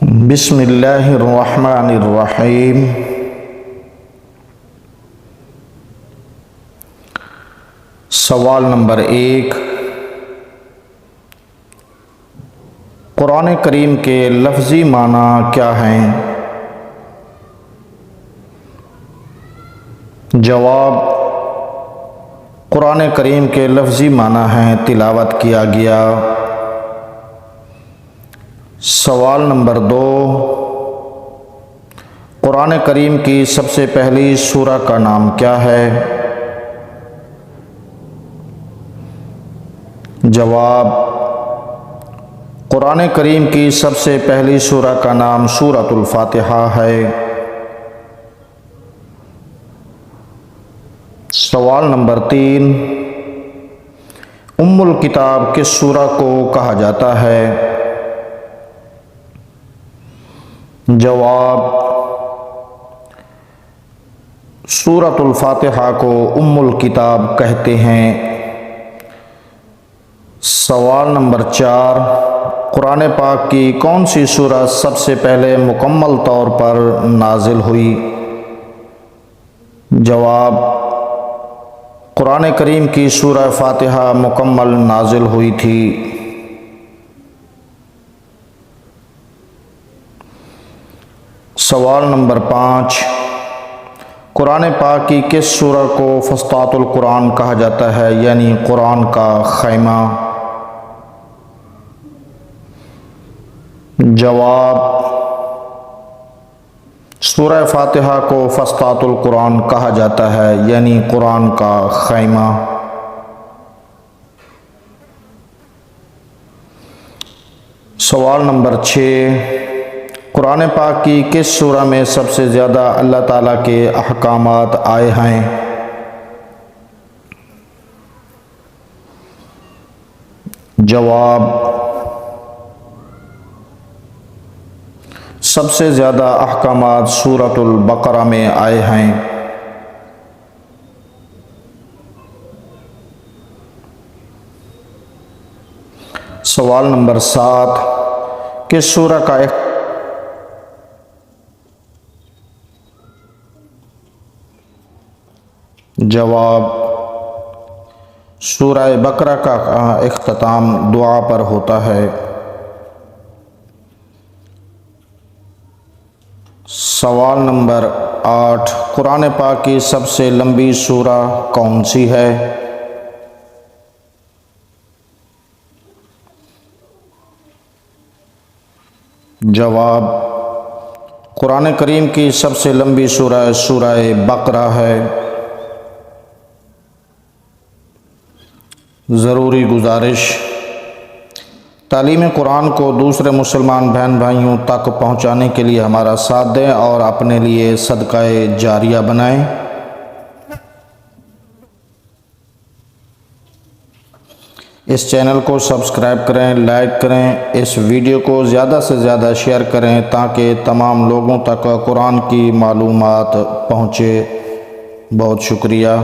بسم اللہ الرحمن الرحیم۔ سوال نمبر 1، قرآن کریم کے لفظی معنی کیا ہیں؟ جواب، قرآن کریم کے لفظی معنی ہیں تلاوت کیا گیا۔ سوال نمبر 2، قرآن کریم کی سب سے پہلی سورہ کا نام کیا ہے؟ جواب، قرآن کریم کی سب سے پہلی سورہ کا نام سورۃ الفاتحہ ہے۔ سوال نمبر 3، ام الکتاب کس سورہ کو کہا جاتا ہے؟ جواب، سورۃ الفاتحہ کو ام الکتاب کہتے ہیں۔ سوال نمبر 4، قرآن پاک کی کون سی سورہ سب سے پہلے مکمل طور پر نازل ہوئی؟ جواب، قرآن کریم کی سورہ فاتحہ مکمل نازل ہوئی تھی۔ سوال نمبر 5، قرآن پاک کی کس سورہ کو فسطاط القرآن کہا جاتا ہے، یعنی قرآن کا خیمہ؟ جواب، سورہ فاتحہ کو فسطاط القرآن کہا جاتا ہے، یعنی قرآن کا خیمہ۔ سوال نمبر 6، قرآن پاک کی کس سورہ میں سب سے زیادہ اللہ تعالیٰ کے احکامات آئے ہیں؟ جواب، سب سے زیادہ احکامات سورۃ البقرہ میں آئے ہیں۔ سوال نمبر 7، کس سورہ کا جواب، سورہ بقرہ کا اختتام دعا پر ہوتا ہے۔ سوال نمبر 8، قرآن پاک کی سب سے لمبی سورہ کون سی ہے؟ جواب، قرآن کریم کی سب سے لمبی سورہ سورہ بقرہ ہے۔ ضروری گزارش، تعلیم قرآن کو دوسرے مسلمان بہن بھائیوں تک پہنچانے کے لیے ہمارا ساتھ دیں اور اپنے لیے صدقہ جاریہ بنائیں۔ اس چینل کو سبسکرائب کریں، لائک کریں، اس ویڈیو کو زیادہ سے زیادہ شیئر کریں تاکہ تمام لوگوں تک قرآن کی معلومات پہنچے۔ بہت شکریہ۔